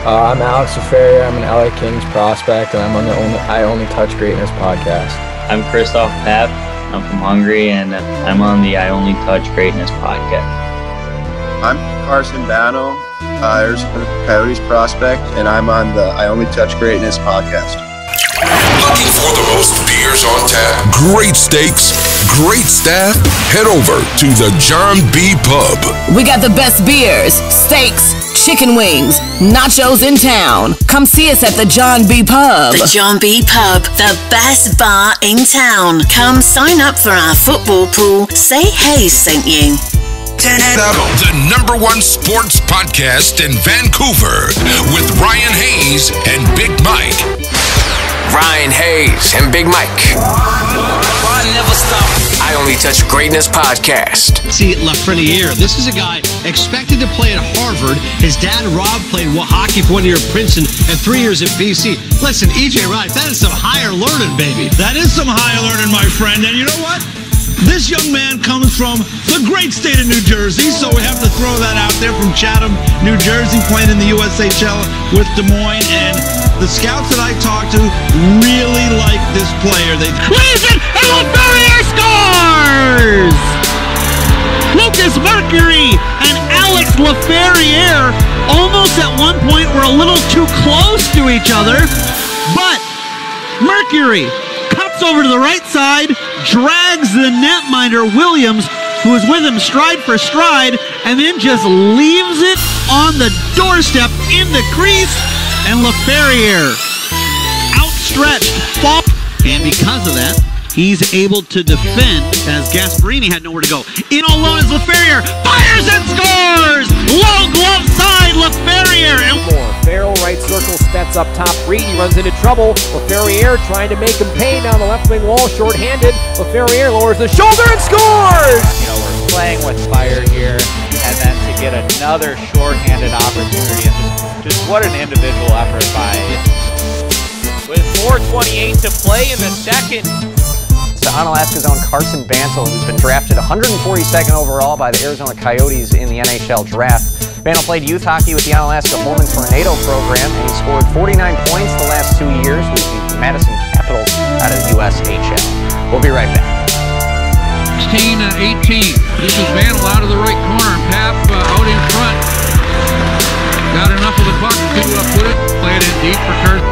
I'm Alex Laferriere. I'm an LA Kings prospect, and I'm on the I Only Touch Greatness podcast. I'm Kristof Papp. I'm from Hungary, and I'm on the I Only Touch Greatness podcast. I'm Carson Bantal, Arizona Coyotes prospect, and I'm on the I Only Touch Greatness podcast. Looking for the most beers on tap, great steaks, great staff? Head over to the John B. Pub. We got the best beers, steaks, chicken wings, nachos in town. Come see us at the John B. Pub. The John B. Pub, the best bar in town. Come sign up for our football pool. Say Hayes sent you. The #1 sports podcast in Vancouver with Ryan Hayes and Big Mike. Ryan Hayes and Big Mike. I Only Touch Greatness podcast. See, Laferriere, this is a guy expected to play at Harvard. His dad, Rob, played hockey for 1 year at Princeton and 3 years at BC. Listen, EJ Wright, that is some higher learning, baby. That is some higher learning, my friend. And you know what? This young man comes from the great state of New Jersey, so we have to throw that out there, from Chatham, New Jersey, playing in the USHL with Des Moines. And the scouts that I talked to really like this player. Listen, and Laferriere scores! Lucas Mercury and Alex Laferriere almost at one point were a little too close to each other, but Mercury cuts over to the right side, drags the netminder Williams, who is with him stride for stride, and then just leaves it on the doorstep in the crease, and Laferriere outstretched, fall, and because of that, he's able to defend as Gasparini had nowhere to go. In alone is Laferriere, fires and scores! Low glove side, Laferriere, and more. Farrell right circle, Spets up top. Reed runs into trouble. Laferriere trying to make him pay down the left wing wall, short-handed. Laferriere lowers the shoulder and scores! You know, we're playing with fire here, and then to get another short-handed opportunity, and just what an individual effort by. With 4:28 to play in the second. To Unalaska's own Carson Bantal, who's been drafted 142nd overall by the Arizona Coyotes in the NHL draft. Bantal played youth hockey with the Unalaska Holman Tornado program, and he scored 49 points the last 2 years with the Madison Capitals out of the USHL. We'll be right back. 16 and 18. This is Bantal out of the right corner, and Papp out in front. Got enough of the puck to put it, play it in deep for Carson.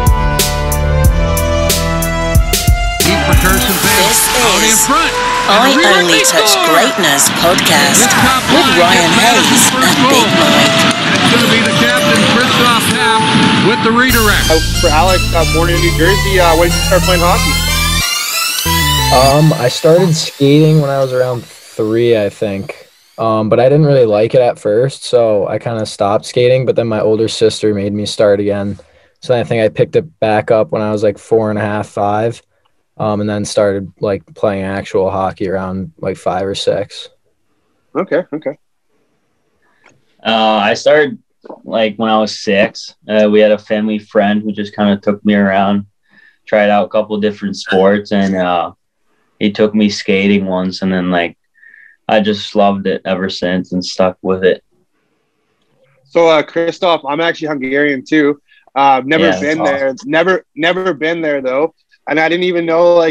Carson Bantal out in front. I Only Touch Greatness podcast with Ryan Hayes and Big Mike. It's going to be the captain, Kristof Papp, with the redirect. For Alex, born in New Jersey, when did you start playing hockey? I started skating when I was around 3, I think. But I didn't really like it at first, so I kind of stopped skating. But then my older sister made me start again. So I think I picked it back up when I was like 4.5, 5. And then started like playing actual hockey around like 5 or 6. Okay. I started like when I was 6. We had a family friend who just kind of took me around, tried out a couple different sports, and he took me skating once, and then like I just loved it ever since and stuck with it. So Kristof, I'm actually Hungarian too. Never been there. Never been there though. And I didn't even know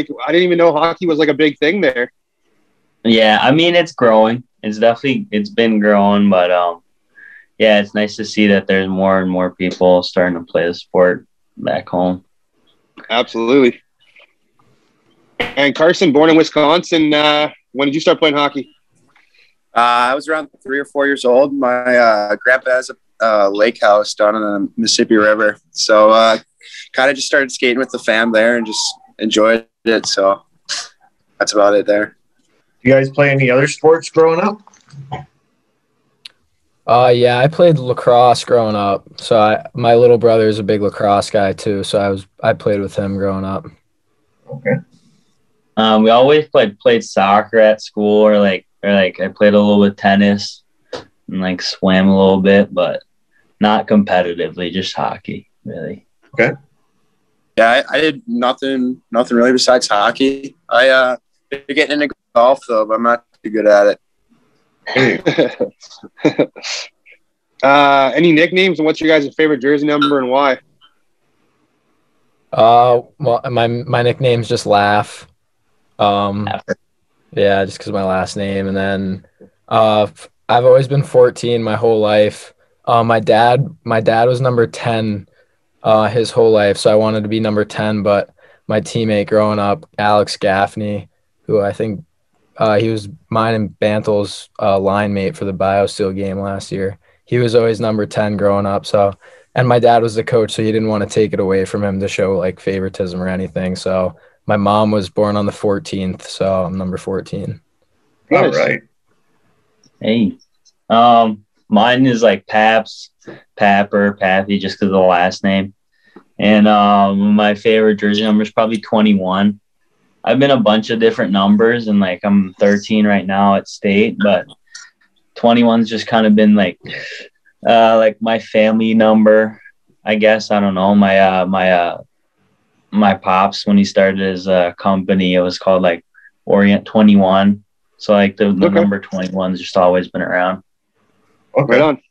hockey was like a big thing there. Yeah, I mean, it's growing. It's been growing, but yeah, it's nice to see that there's more and more people starting to play the sport back home. Absolutely. And Carson, born in Wisconsin, when did you start playing hockey? I was around 3 or 4 years old. My grandpa has a lake house down in the Mississippi River, so kind of just started skating with the fam there and just enjoyed it. So that's about it there. You guys play any other sports growing up? Yeah, I played lacrosse growing up. So my little brother is a big lacrosse guy too. So I played with him growing up. Okay. We always played soccer at school, or I played a little bit of tennis and like swam a little bit, but not competitively, just hockey really. Okay. Yeah, I did nothing really besides hockey. I getting into golf though, but I'm not too good at it. Any nicknames, and what's your guys' favorite jersey number and why? Well, my nickname's just Laugh. Yeah, just because of my last name. And then I've always been 14 my whole life. My dad was number 10 his whole life, so I wanted to be number 10. But my teammate growing up, Alex Gaffney, who I think he was mine and Bantal's line mate for the BioSteel game last year. He was always number 10 growing up. So, and my dad was the coach, so he didn't want to take it away from him to show like favoritism or anything. So my mom was born on the 14th, so I'm number 14. All right. Hey, mine is like Paps, Papper, Pappy, just because of the last name. And my favorite jersey number is probably 21. I've been a bunch of different numbers, and like I'm 13 right now at state, but 21's just kind of been like my family number, I guess. I don't know. My pops, when he started his company, it was called like Orient 21. So like the number 21's just always been around. Okay. Right on.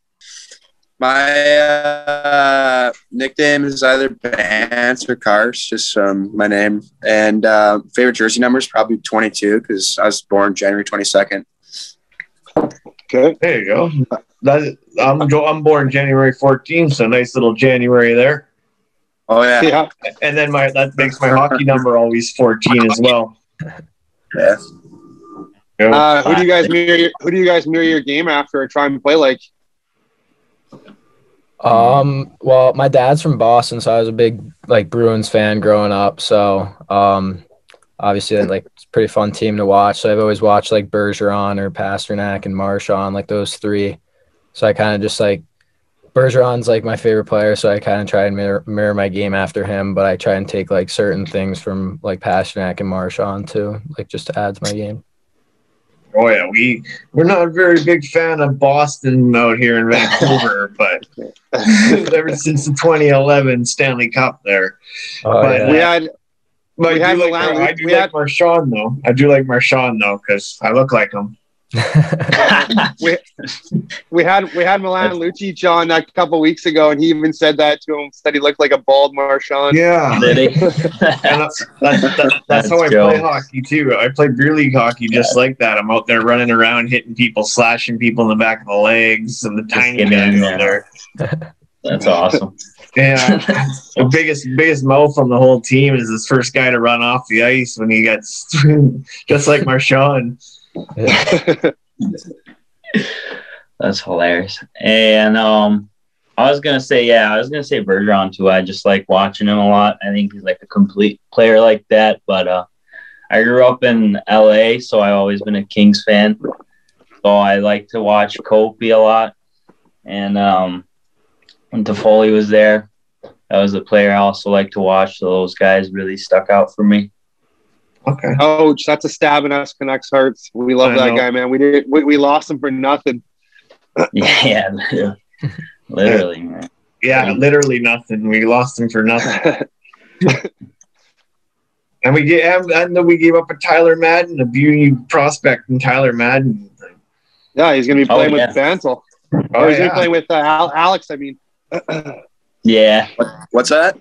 My nickname is either Bance or Cars, just my name. And favorite jersey number is probably 22 because I was born January 22nd. Okay, there you go. I'm born January 14th, so nice little January there. Oh yeah. And then that makes my hockey number always 14 as well. Yeah. Who do you guys mirror your game after or try and play like? Well, my dad's from Boston, so I was a big like Bruins fan growing up. So obviously like it's a pretty fun team to watch. So I've always watched like Bergeron or Pasternak and Marchand, like those three. So I kind of just like Bergeron's like my favorite player, so I kind of try and mirror my game after him, but I try and take like certain things from like Pasternak and Marchand too, like just to add to my game. Oh yeah, we're not a very big fan of Boston out here in Vancouver, but ever since the 2011 Stanley Cup there. I do like Marchand though. I do like Marchand though because I look like him. we had Milan Lucic on a couple weeks ago, and he even said that to him. Said he looked like a bald Marchand. Yeah, and that's how I play hockey too. I play beer league hockey just like that. I'm out there running around, hitting people, slashing people in the back of the legs, and the tiny guys out there. That's awesome. Yeah, the biggest mouth on the whole team is this first guy to run off the ice when he gets just like Marchand. That's hilarious. And I was gonna say Bergeron too. I just like watching him a lot. I think he's like a complete player like that. But I grew up in LA, so I've always been a Kings fan. So I like to watch Kopi a lot. And when Toffoli was there, that was a player I also like to watch. So those guys really stuck out for me. Okay. Ouch, that's a stab in us Canucks hearts. We love that guy, man. We lost him for nothing. Yeah, literally, man. Yeah, literally nothing. We lost him for nothing. and we gave up a Tyler Madden, a beauty prospect in Tyler Madden. Yeah, he's gonna be playing with Bantal. He's gonna be playing with Alex. I mean, yeah. What's that?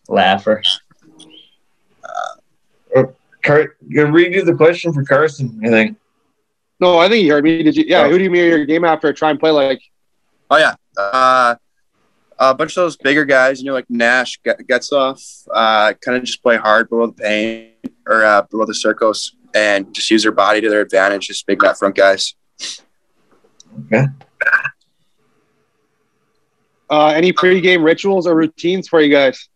Laffer. Redo the question for Carson, I think. No, I think you heard me. Did you? Yeah. Who do you mirror your game after? Try and play like? Oh yeah, a bunch of those bigger guys, like Nash, Getzlaff, kind of just play hard below the paint or below the circles, and just use their body to their advantage. Just big net front guys. Okay. Any pregame rituals or routines for you guys?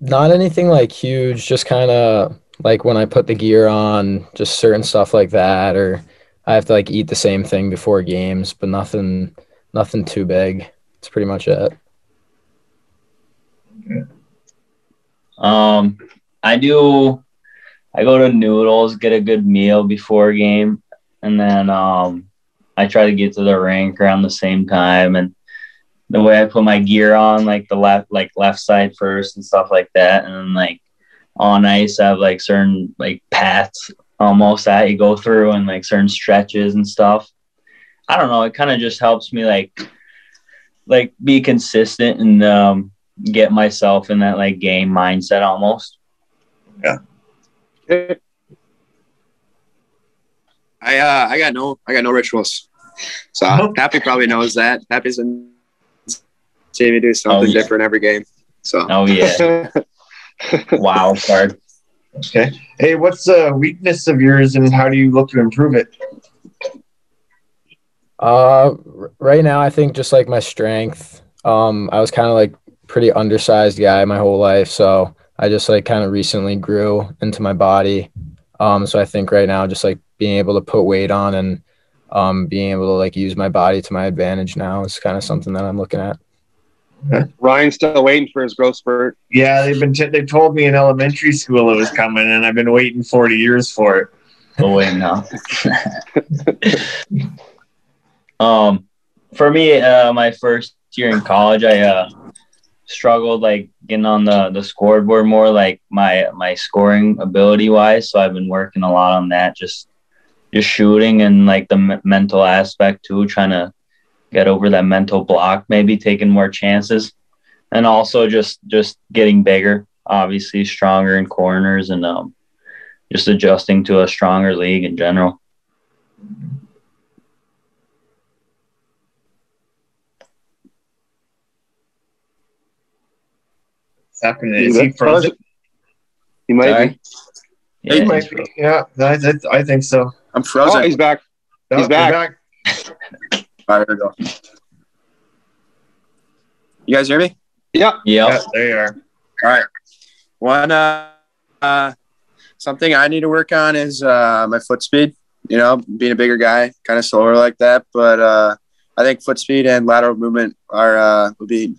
Not anything like huge, just kind of like when I put the gear on, just certain stuff like that, or I have to like eat the same thing before games, but nothing too big. It's pretty much it. Okay. I go to Noodles, get a good meal before a game, and then I try to get to the rink around the same time. And the way I put my gear on, like the left side first and stuff like that, and then like on ice I have like certain like paths almost that you go through and like certain stretches and stuff. I don't know. It kind of just helps me like be consistent and get myself in that like game mindset almost. Yeah. I got no rituals. So Pappy probably knows that. Pappy's been seeing me do something different every game. So yeah. Wild card. Okay. Hey, what's a weakness of yours and how do you look to improve it? Right now I think just like my strength. I was kind of like pretty undersized guy my whole life, so I just like kind of recently grew into my body. So I think right now just like being able to put weight on and being able to like use my body to my advantage now is kind of something that I'm looking at. Ryan's still waiting for his growth spurt. Yeah, they told me in elementary school it was coming, and I've been waiting 40 years for it. Oh wait, no. For me, my first year in college, I struggled like getting on the scoreboard more, like my scoring ability wise. So I've been working a lot on that, just shooting and like the mental aspect too, trying to get over that mental block, maybe taking more chances, and also just getting bigger, obviously stronger in corners and just adjusting to a stronger league in general. Happening. Is he frozen? He might be. Yeah, he might be. Yeah, I think so. I'm frozen. Oh, he's back. He's back. All right, here we go. You guys hear me? Yeah. Yeah, there you are. All right. One, something I need to work on is my foot speed. You know, being a bigger guy, kind of slower like that. But I think foot speed and lateral movement will be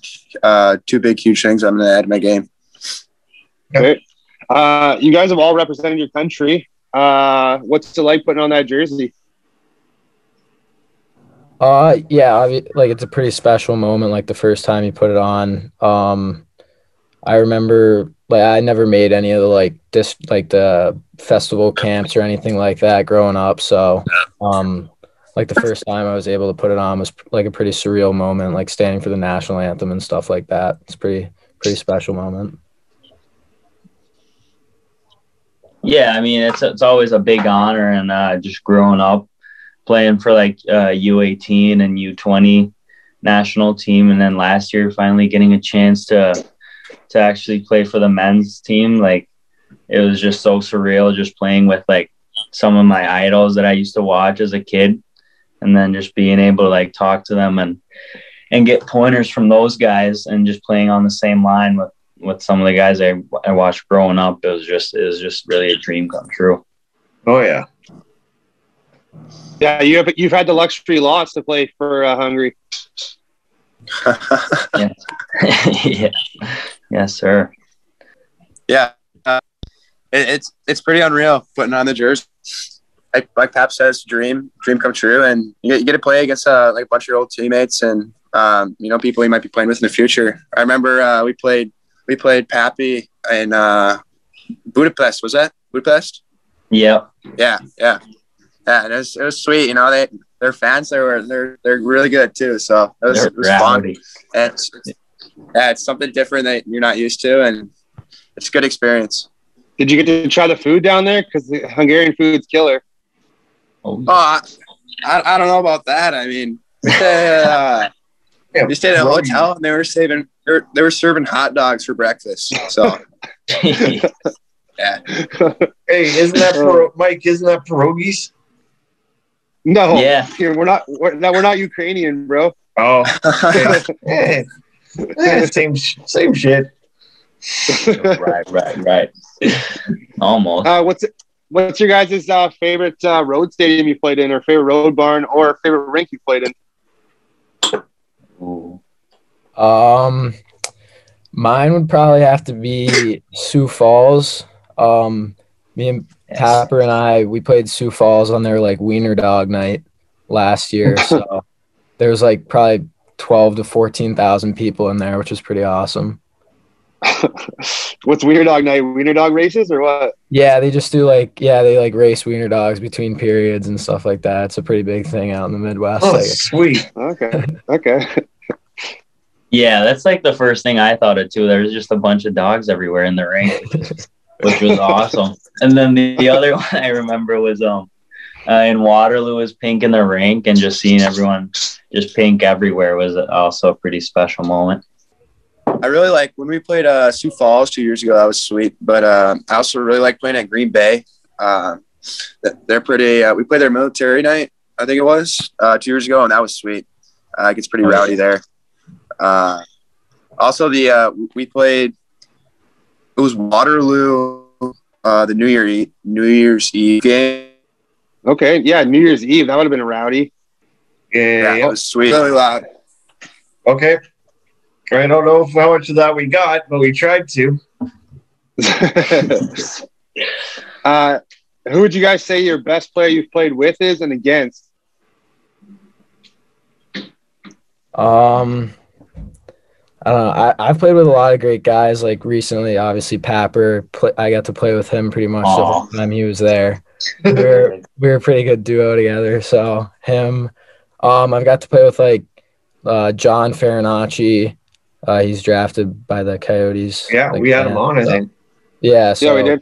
two big, huge things I'm going to add to my game. Okay. You guys have all represented your country. What's it like putting on that jersey? Yeah, like it's a pretty special moment, like the first time you put it on. I remember like I never made any of the like the festival camps or anything like that growing up. So like the first time I was able to put it on was like a pretty surreal moment, like standing for the national anthem and stuff like that. It's pretty special moment. Yeah, I mean it's always a big honor, and just growing up playing for like U18 and U20 national team, and then last year finally getting a chance to actually play for the men's team. Like it was just so surreal, just playing with like some of my idols that I used to watch as a kid, and then just being able to like talk to them and get pointers from those guys, and just playing on the same line with some of the guys I watched growing up. It was just really a dream come true. Oh yeah. Yeah, you've had the luxury lots to play for Hungary. Yeah. Yeah. Yes, sir. Yeah, it's pretty unreal putting on the jersey. Like Pap says, dream come true, and you get to play against like a bunch of your old teammates and people you might be playing with in the future. I remember we played Pappy in Budapest. Was that Budapest? Yeah. Yeah. And it was sweet. You know, their fans they're really good too. So it was fun. And it's something different that you're not used to, and it's a good experience. Did you get to try the food down there? Because the Hungarian food's killer. Oh, I don't know about that. I mean, we stayed at a hotel, and they were serving hot dogs for breakfast. So, yeah. Hey, isn't that Mike? Isn't that pierogies? No. Yeah. We're not Ukrainian, bro. Oh. Okay. Same shit. Right. Almost. What's your guys' favorite road stadium you played in, or favorite road barn, or favorite rink you played in? Ooh. Mine would probably have to be Sioux Falls. Me and Tapper and we played Sioux Falls on their like wiener dog night last year. So there was like probably 12 to 14,000 people in there, which was pretty awesome. What's Wiener Dog night? Wiener Dog races or what? Yeah, they just do they race wiener dogs between periods and stuff like that. It's a pretty big thing out in the Midwest. Oh, sweet. Okay. Okay. Yeah, that's like the first thing I thought of too. There was just a bunch of dogs everywhere in the rink, which was awesome. And then the other one I remember was in Waterloo was pink in the rink, and just seeing everyone just pink everywhere was also a pretty special moment. I really like when we played Sioux Falls 2 years ago. That was sweet. But I also really like playing at Green Bay. They're pretty. We played their military night, I think it was 2 years ago, and that was sweet. It gets pretty rowdy there. Also, we played. It was Waterloo, the New Year's Eve game. Okay, yeah, New Year's Eve. That would have been rowdy. Yeah, it was sweet. Really loud. Okay. I don't know how much of that we got, but we tried to. Who would you guys say your best player you've played with is and against? I don't know. I've played with a lot of great guys. Like recently, obviously Papper. I got to play with him pretty much the whole time he was there. We were a pretty good duo together. So him. I've got to play with John Farinacci. He's drafted by the Coyotes. Yeah, we had him on, I think. Yeah, so we did.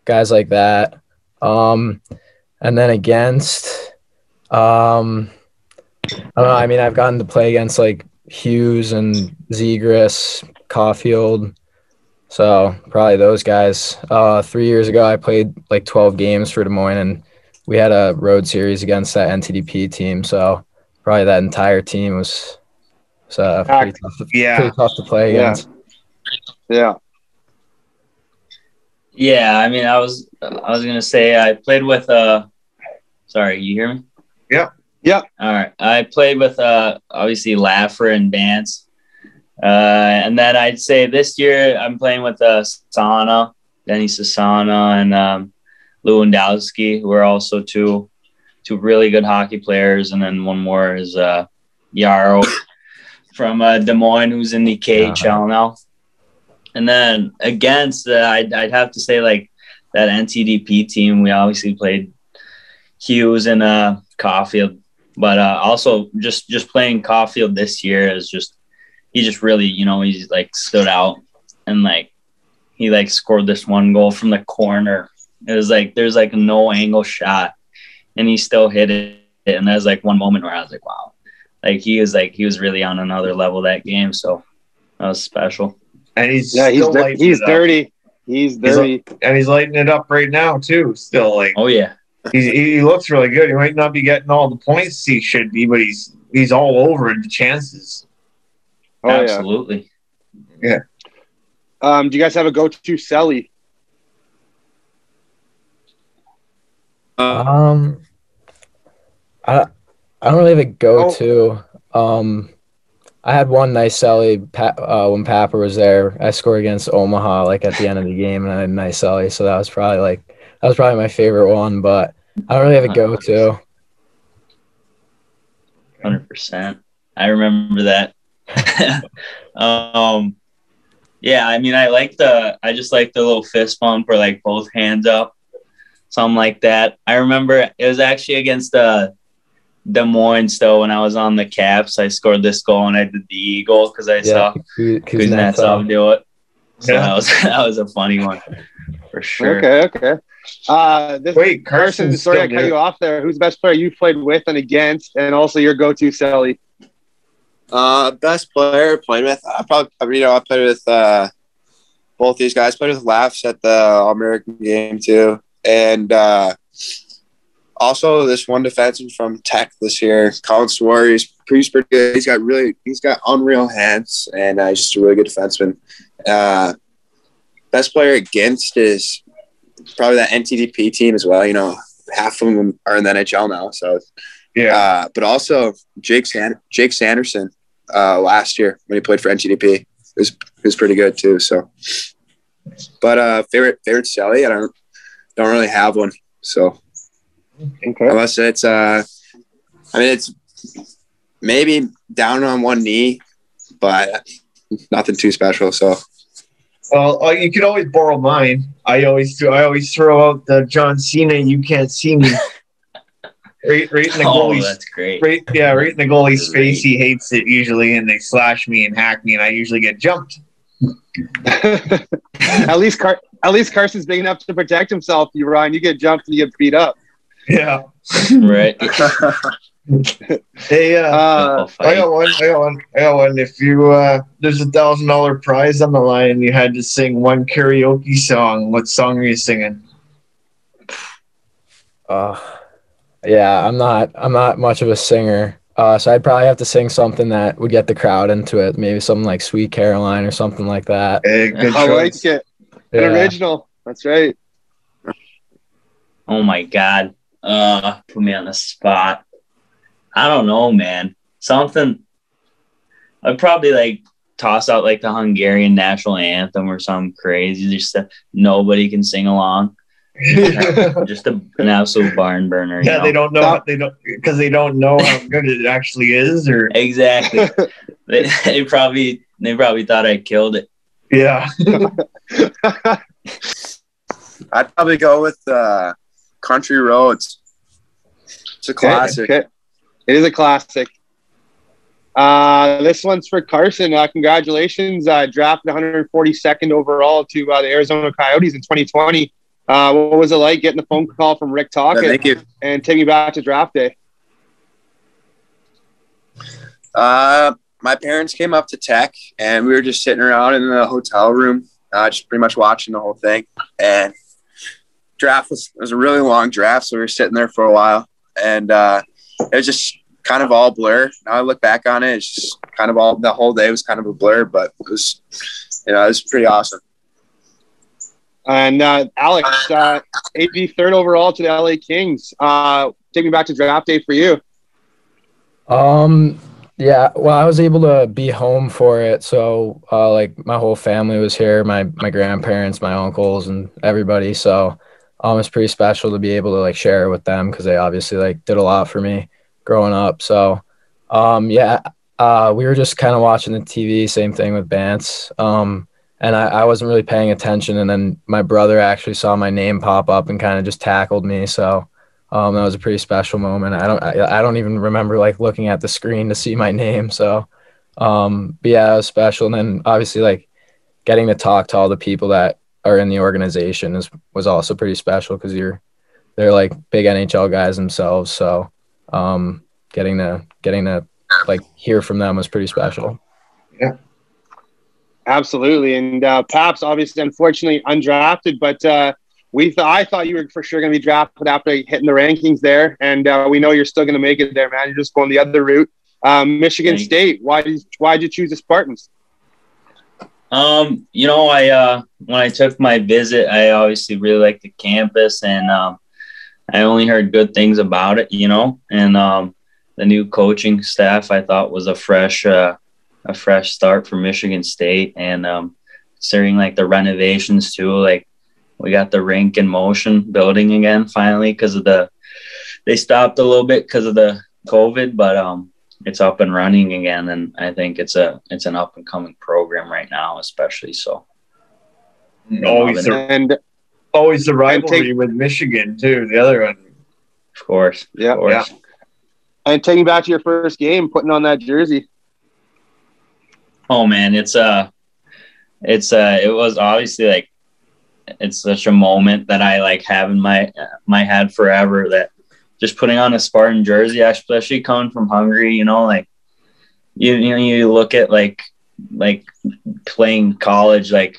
Guys like that. And then against, I don't know. I mean, I've gotten to play against Hughes and Zegras, Caulfield. So probably those guys. 3 years ago, I played 12 games for Des Moines, and we had a road series against that NTDP team. So probably that entire team was pretty tough to play against. Yeah. Yeah, I mean, I was gonna say I played with sorry, you hear me? Yeah. All right. I played with obviously Laffer and Bance. And then I'd say this year I'm playing with Denny Sasana and Lewandowski, who are also two really good hockey players, and then one more is Yarrow from Des Moines, who's in the KHL now. And then against, I'd have to say that NTDP team, we obviously played Hughes and Caulfield, but also just playing Caulfield this year is he just really, he's stood out, and he scored this one goal from the corner. It was there's a no angle shot, and he still hit it. And there's one moment where I was wow, he was really on another level that game. So that was special. And he's dirty. He's dirty. And he's lighting it up right now too. Still oh yeah. He looks really good. He might not be getting all the points he should be, but he's all over the chances. Oh, absolutely. Yeah. Do you guys have a go-to celly? I don't really have a go-to. I had one nice celly when Papper was there. I scored against Omaha at the end of the game, and I had a nice celly, so that was probably my favorite one. But I don't really have a go-to. 100%. I remember that. Yeah, I mean, I just like the little fist bump or both hands up, something like that. I remember it was actually against Des Moines, though, when I was on the Caps. I scored this goal and I did the eagle because I saw Kuznetsov do it. So that was a funny one for sure. Okay. Wait, Carson, sorry I cut you off there. Who's the best player you've played with and against, and also your go-to celly? Best player played with, I played with both these guys. Played with Laughs at the All-American game too, and also this one defenseman from Tech this year, Colin Swore. He's pretty good. He's got unreal hands, and he's just a really good defenseman. Best player against is probably that NTDP team as well. Half of them are in the NHL now, so. Yeah, but also Jake Sanderson last year when he played for NTDP was pretty good too. So, but favorite celly, I don't really have one. So, unless it's it's maybe down on one knee, but nothing too special. So, Well, you could always borrow mine. I always throw out the John Cena "You Can't See Me." Right in the goalie's. That's great. Right in the goalie's face. He hates it usually, and they slash me and hack me, and I usually get jumped. At least Carson's big enough to protect himself. You, Ryan, you get jumped and you get beat up. Yeah. Right. Hey, I got one. If you there's $1,000 prize on the line, and you had to sing one karaoke song. What song are you singing? Yeah, I'm not much of a singer. So I'd probably have to sing something that would get the crowd into it. Maybe something like Sweet Caroline or something like that. Hey, good I choice. like it. Yeah. An original. That's right. Oh my God. Put me on the spot. I don't know, man. Something. I'd probably like toss out like the Hungarian national anthem or something crazy, just that nobody can sing along. Just an absolute barn burner. Yeah, you know? they don't know how good it actually is, or Exactly. they probably thought I killed it. Yeah. I'd probably go with Country Roads. It's a classic. Okay. It is a classic. This one's for Carson. Congratulations. Drafted 142nd overall to the Arizona Coyotes in 2020. What was it like getting the phone call from Rick Tocchet thank you. and taking you back to draft day? My parents came up to Tech, and we were just sitting around in the hotel room, just pretty much watching the whole thing. And draft was a really long draft, so we were sitting there for a while, and it was just kind of all blur. Now I look back on it, it's just kind of all, the whole day was kind of a blur, but it was, it was pretty awesome. And Alex, 83rd overall to the LA Kings. Take me back to draft day for you. Yeah, well, I was able to be home for it, so like my whole family was here, my grandparents, my uncles, and everybody. So it's pretty special to be able to like share it with them because they obviously like did a lot for me growing up. So yeah, we were just kind of watching the TV, same thing with Bance. And I wasn't really paying attention, and then my brother actually saw my name pop up and kind of just tackled me. So that was a pretty special moment. I don't even remember like looking at the screen to see my name. So but yeah, it was special. And then obviously like getting to talk to all the people that are in the organization was also pretty special because they're like big NHL guys themselves. So getting to like hear from them was pretty special. Yeah. Absolutely. And Papp's obviously, unfortunately, undrafted, but I thought you were for sure going to be drafted after hitting the rankings there. And we know you're still going to make it there, man. You're just going the other route. Michigan State. Why did you choose the Spartans? When I took my visit, I obviously really liked the campus, and I only heard good things about it, and the new coaching staff I thought was a fresh start for Michigan State, and considering like the renovations too, like we got the rink in motion building again finally because they stopped a little bit because of the COVID, but it's up and running again, and I think it's an up and coming program right now, especially so. Always the rivalry with Michigan too. The other one, of course. Yeah. And taking back to your first game, putting on that jersey. Oh man, it was obviously like, it's such a moment that I like have in my head forever, that just putting on a Spartan jersey, especially coming from Hungary, like you look at like playing college, like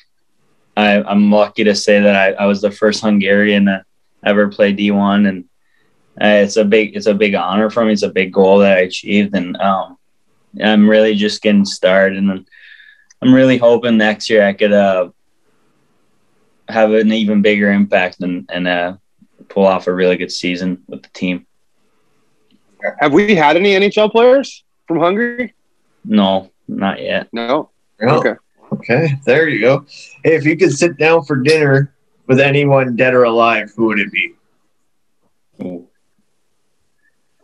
I'm lucky to say that I was the first Hungarian to ever play D1, and it's a big honor for me. It's a big goal that I achieved, and I'm really just getting started, and I'm really hoping next year I could have an even bigger impact and pull off a really good season with the team. Have we had any NHL players from Hungary? No, not yet. No. Okay, there you go. Hey, if you could sit down for dinner with anyone dead or alive, who would it be? Ooh.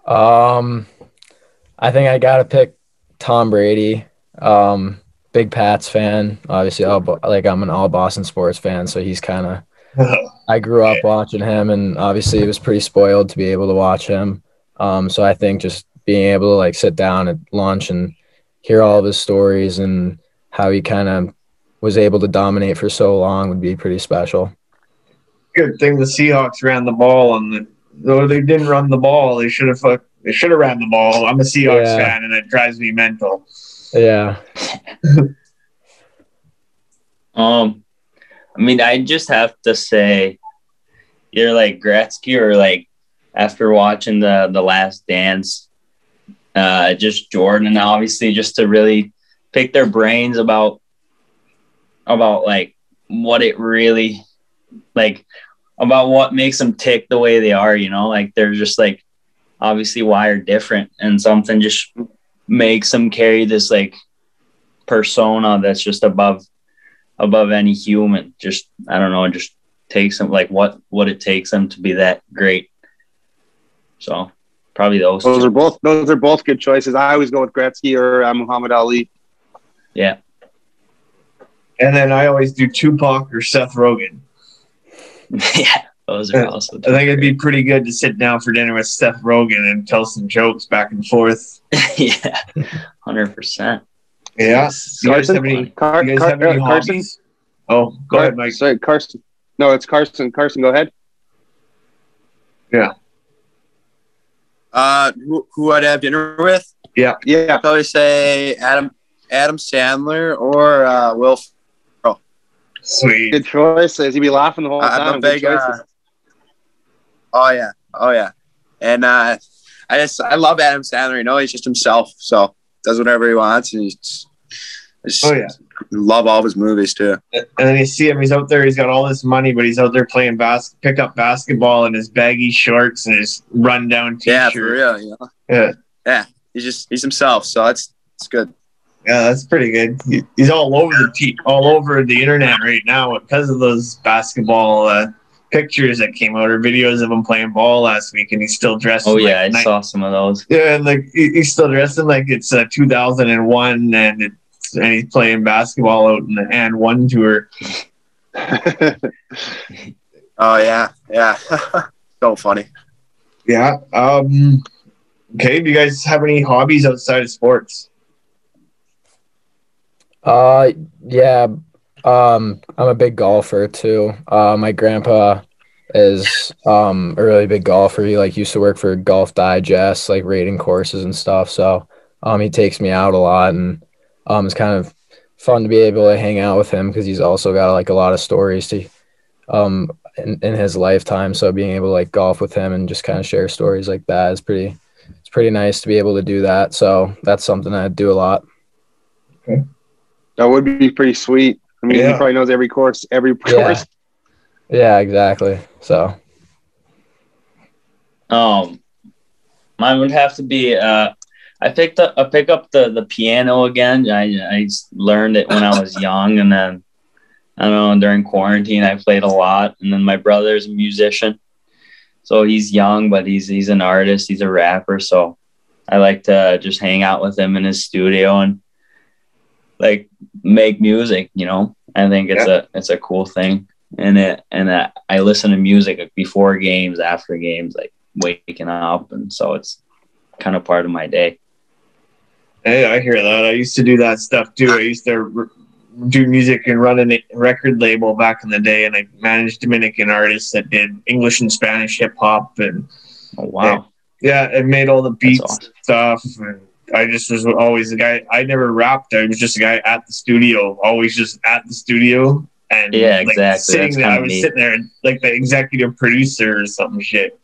I think I gotta pick Tom Brady. big Pats fan. Obviously, I'm an all Boston sports fan, so he's kind of. I grew up watching him, and obviously, he was pretty spoiled to be able to watch him. So I think just being able to like sit down at lunch and hear all of his stories and how he kind of was able to dominate for so long would be pretty special. Good thing the Seahawks ran the ball, and though they didn't run the ball, they should have ran the ball. I'm a Seahawks fan, and it drives me mental. Yeah. I mean, I just have to say, you're like Gretzky, or like after watching the Last Dance, just Jordan, obviously, just to really pick their brains about like what it really like about what makes them tick the way they are, you know, like they're just like obviously wired different, and something just makes them carry this like persona that's just above any human. Just, I don't know, it just takes them like what it takes them to be that great. So probably those are both good choices. I always go with Gretzky or Muhammad Ali. Yeah. And then I always do Tupac or Seth Rogen. Yeah, those are also. I think it'd be pretty good to sit down for dinner with Seth Rogen and tell some jokes back and forth. Yeah, 100%. Yeah. Do you guys have any hobbies? Oh, go ahead, Mike. Sorry, Carson. No, it's Carson. Carson, go ahead. Yeah. Who I'd have dinner with? Yeah. I'd probably say Adam Sandler or Will Ferrell. Sweet. Good choices. You'd be laughing the whole time. I'm a big. Oh yeah. And I love Adam Sandler. You know, he's just himself. So does whatever he wants, and love all of his movies too. And then you see him; he's out there. He's got all this money, but he's out there playing pickup basketball in his baggy shorts and his rundown t-shirt. Yeah, for real. You know? Yeah. He's himself. So it's good. Yeah, that's pretty good. He's all over the internet right now because of those basketball pictures that came out or videos of him playing ball last week, and he's still dressed. Oh yeah, I saw some of those. Yeah, and like he's still dressing like it's 2001, and he's playing basketball out in the And One tour. Oh yeah. So funny. Yeah. Okay. Do you guys have any hobbies outside of sports? Yeah. I'm a big golfer too. My grandpa is a really big golfer. He like used to work for Golf Digest, like rating courses and stuff. So he takes me out a lot, and it's kind of fun to be able to hang out with him because he's also got like a lot of stories to in his lifetime. So being able to like golf with him and just kind of share stories like that is pretty nice to be able to do that. So that's something I do a lot. Okay. That would be pretty sweet. I mean, he probably knows every course. Yeah, exactly. So, mine would have to be. I pick up the piano again. I learned it when I was young, and then I don't know, during quarantine I played a lot. And then my brother's a musician, so he's young, but he's an artist. He's a rapper, so I like to just hang out with him in his studio and like make music, you know. I think it's a cool thing, and I listen to music before games, after games, like waking up, and so it's kind of part of my day. Hey, I hear that. I used to do that stuff too. I used to do music and run a record label back in the day, and I managed Dominican artists that did English and Spanish hip hop, and oh wow, it made all the beats and stuff. And I just was always the guy. I never rapped. I was just a guy at the studio, always just at the studio. And yeah, exactly. I was sitting there like the executive producer or some shit.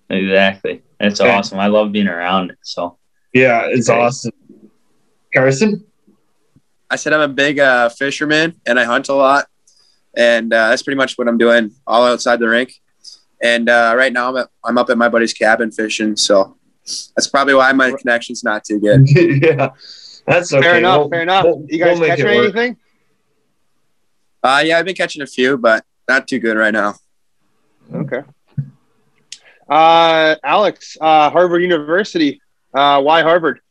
Exactly. It's awesome. I love being around it. So yeah, it's awesome. Carson? I said I'm a big fisherman, and I hunt a lot. And that's pretty much what I'm doing all outside the rink. And right now I'm up at my buddy's cabin fishing, so that's probably why my connection's not too good. Yeah, that's okay. Fair enough. You guys catching anything? Yeah, I've been catching a few, but not too good right now. Okay. Alex, Harvard University. Why Harvard?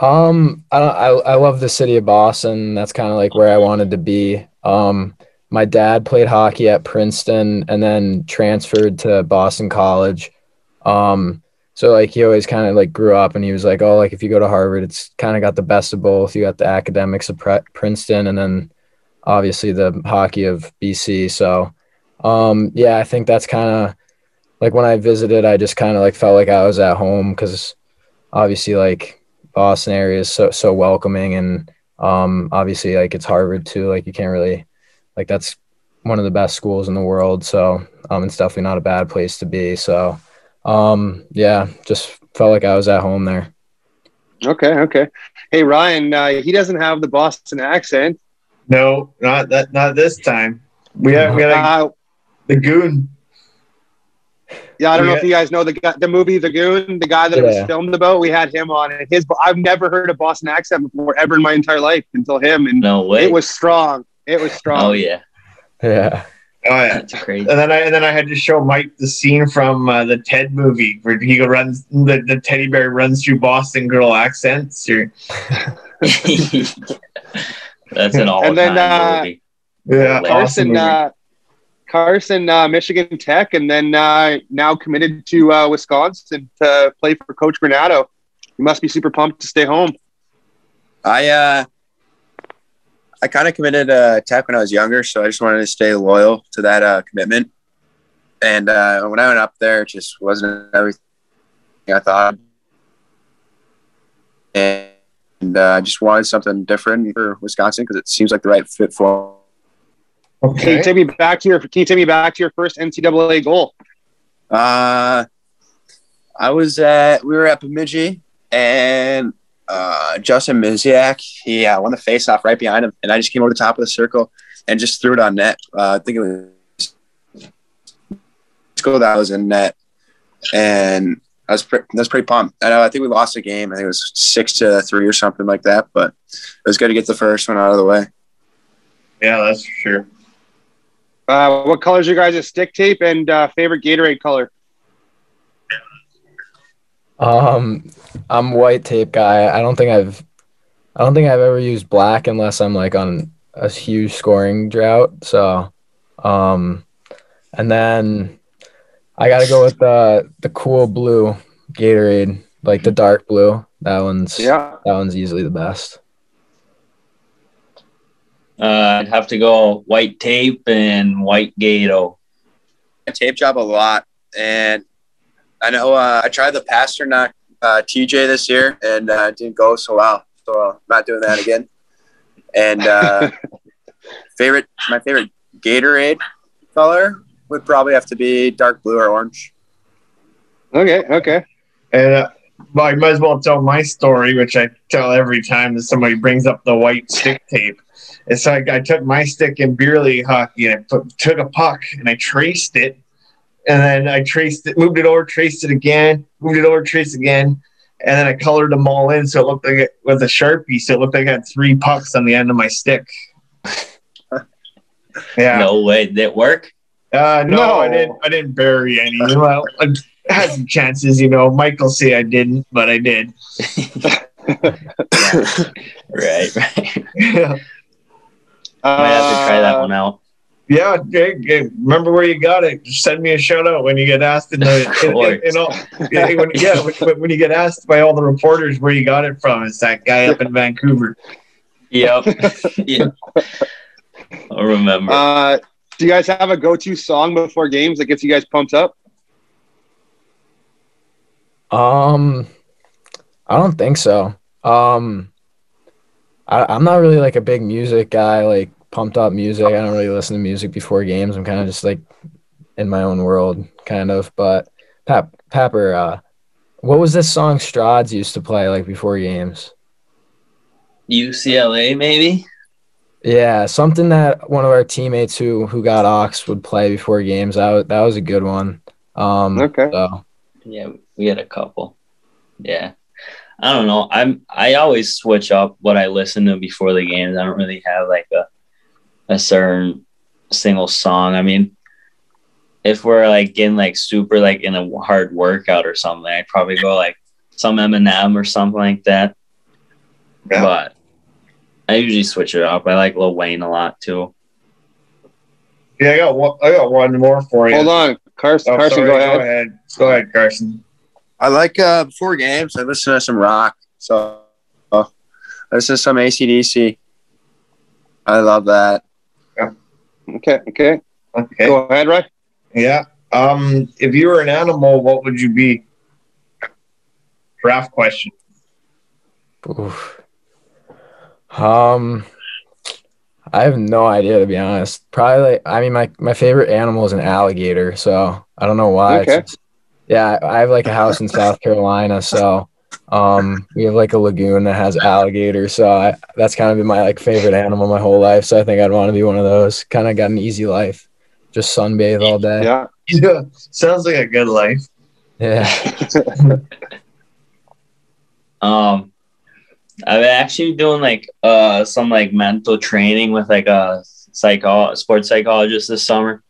I love the city of Boston. That's kind of like where I wanted to be. My dad played hockey at Princeton and then transferred to Boston College. So like he always kind of like grew up and he was like, oh, like if you go to Harvard, it's kind of got the best of both. You got the academics of Princeton and then obviously the hockey of BC. So, yeah, I think that's kind of like when I visited, I just kind of like felt like I was at home because obviously like Boston area is so welcoming and obviously like it's Harvard too. Like you can't really like that's one of the best schools in the world. So it's definitely not a bad place to be. So yeah, just felt like I was at home there. Okay. Hey Ryan, he doesn't have the Boston accent. No, not this time. We had the Goon. Yeah, I don't know if you guys know the movie The Goon, the guy that it was filmed about. We had him on it. I've never heard a Boston accent before ever in my entire life until him, and no way. It was strong. Oh yeah. Oh yeah, that's crazy. And then I had to show Mike the scene from the Ted movie where he runs the teddy bear runs through Boston girl accents. That's an all-time movie. Yeah, Carson, Michigan Tech, and then now committed to Wisconsin to play for Coach Granato. You must be super pumped to stay home. I kind of committed Tech when I was younger, so I just wanted to stay loyal to that commitment. And when I went up there, it just wasn't everything I thought. And I just wanted something different for Wisconsin because it seems like the right fit for. Okay. Can you take me back to your first NCAA goal? We were at Bemidji, and Justin Miziak, he won the face-off right behind him, and I just came over the top of the circle and just threw it on net. I think it was that was in net, and I was pretty pumped. I think we lost the game. I think it was 6-3 or something like that, but it was good to get the first one out of the way. Yeah, that's for sure. What color's your guys' stick tape and favorite Gatorade color? I'm white tape guy. I don't think I've ever used black unless I'm like on a huge scoring drought. So, and then I gotta go with the cool blue Gatorade, like the dark blue. That one's easily the best. I'd have to go white tape and white Gato. I tape job a lot, and I know I tried the Pasternak TJ this year, and it didn't go so well. So I'm not doing that again. And my favorite Gatorade color would probably have to be dark blue or orange. Okay. And well, I might as well tell my story, which I tell every time that somebody brings up the white stick tape. It's like I took my stick in beer league hockey and I took a puck and I traced it. And then I traced it, moved it over, traced it again, moved it over, traced again. And then I colored them all in so it looked like it was a Sharpie. So it looked like I had 3 pucks on the end of my stick. Yeah. No way. Did it work? No, I didn't bury any. Well, I had some chances, Michael say I didn't, but I did. Right. Yeah. Might have to try that one out. Yeah, remember where you got it. Just send me a shout out when you get asked when you get asked by all the reporters where you got it from. It's that guy up in Vancouver. Yep. Yeah. I'll remember. Do you guys have a go-to song before games that gets you guys pumped up? I don't think so. I'm not really like a big music guy, like pumped up music. I don't really listen to music before games. I'm kind of just like in my own world, kind of. But Papper, what was this song Strads used to play like before games? UCLA, maybe? Yeah, something that one of our teammates who got Ox would play before games. That was a good one. Okay. So. Yeah, we had a couple. Yeah. I don't know. I always switch up what I listen to before the games. I don't really have like a certain single song. I mean, if we're like getting like super like in a hard workout or something, I'd probably go like some Eminem or something like that. But I usually switch it up. I like Lil Wayne a lot too. Yeah, I got one more for you. Hold on, Carson. Oh, Carson, sorry, go ahead. Go ahead, Carson. I like before games, I listen to some rock. So I listen to some AC/DC. I love that. Yeah. Okay. Go ahead, Ray. Yeah. If you were an animal, what would you be? Draft question. Oof. I have no idea, to be honest. Probably, my favorite animal is an alligator, so I don't know why. Okay. I have like a house in South Carolina, so we have like a lagoon that has alligators, so that's kind of been my like favorite animal my whole life. So I think I'd want to be one of those. Kind of got an easy life, just sunbathe all day. Yeah, sounds like a good life. Yeah. I've actually doing like some like mental training with like a sports psychologist this summer,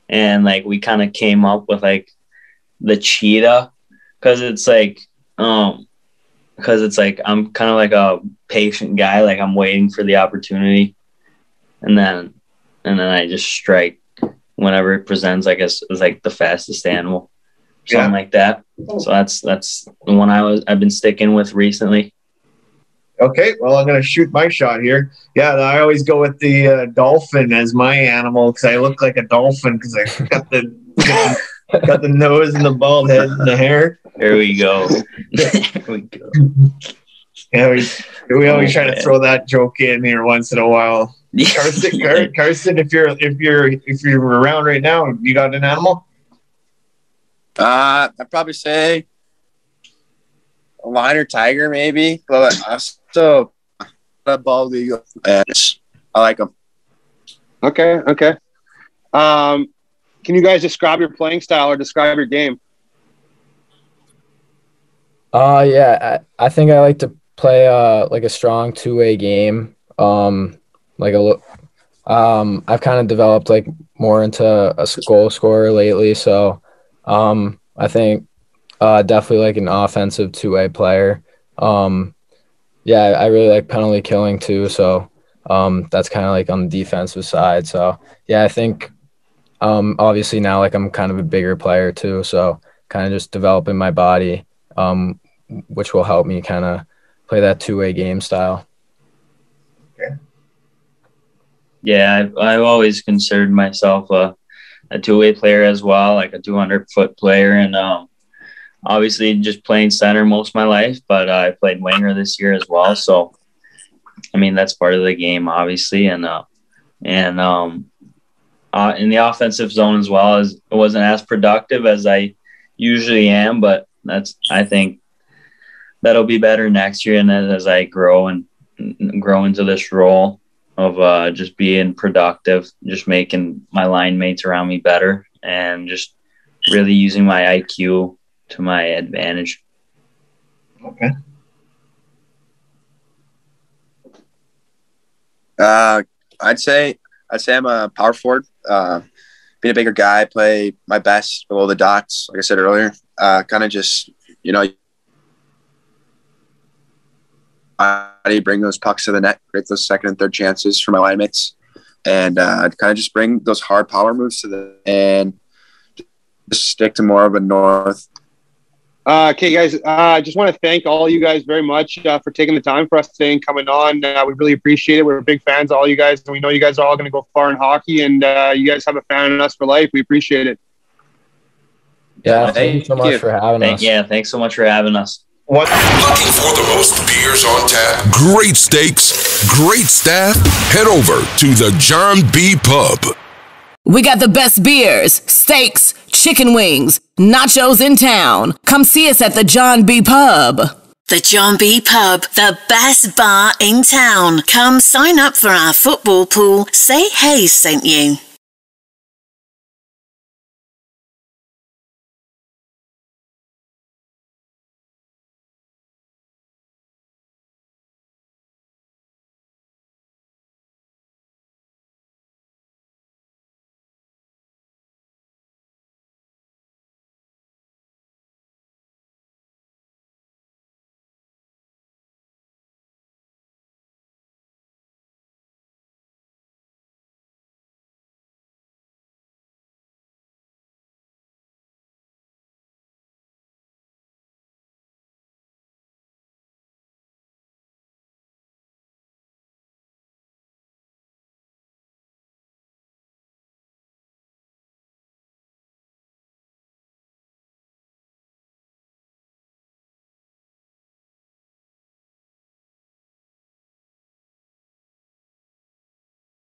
and like we kind of came up with like the cheetah because it's like I'm kind of like a patient guy, like I'm waiting for the opportunity, and then I just strike whenever it presents. I guess is like the fastest animal, something like that. So that's the one I've been sticking with recently. Okay, well, I'm going to shoot my shot here. Yeah, I always go with the dolphin as my animal because I look like a dolphin because I got the nose and the bald head and the hair. There we go. Yeah, we always try to throw that joke in here once in a while. Carson, if you're around right now, you got an animal? I'd probably say a lion or tiger, maybe. But also a bald eagle. Yes, I like them. Okay. Can you guys describe your playing style or describe your game? I think I like to play like a strong two-way game. I've kind of developed like more into a goal scorer lately, so I think definitely like an offensive two-way player. I really like penalty killing too, so that's kind of like on the defensive side. So yeah, I think obviously now like I'm kind of a bigger player too, so kind of just developing my body, which will help me kind of play that two-way game style. Okay. Yeah, I've always considered myself a two-way player as well, like a 200-foot player, and obviously just playing center most of my life, but I played winger this year as well. So, I mean, that's part of the game, obviously, and in the offensive zone as well, as it wasn't as productive as I usually am, but I think that'll be better next year, and as I grow into this role of just being productive, just making my line mates around me better, and just really using my IQ to my advantage. Okay. I'd say I'm a power forward. Being a bigger guy, play my best below the dots, like I said earlier. Kind of just, how do you bring those pucks to the net, create those second and third chances for my line mates, and kind of just bring those hard power moves and just stick to more of a north. Okay, guys, I just want to thank all you guys very much for taking the time for us today and coming on. We really appreciate it. We're big fans of all you guys, and we know you guys are all going to go far in hockey, and you guys have a fan in us for life. We appreciate it. Yeah, thank you so much for having us. Yeah, thanks so much for having us. Looking for the most beers on tap, great steaks, great staff? Head over to the John B. Pub. We got the best beers, steaks, chicken wings, nachos in town. Come see us at the John B. Pub. The John B. Pub, the best bar in town. Come sign up for our football pool. Say Hayes sent you.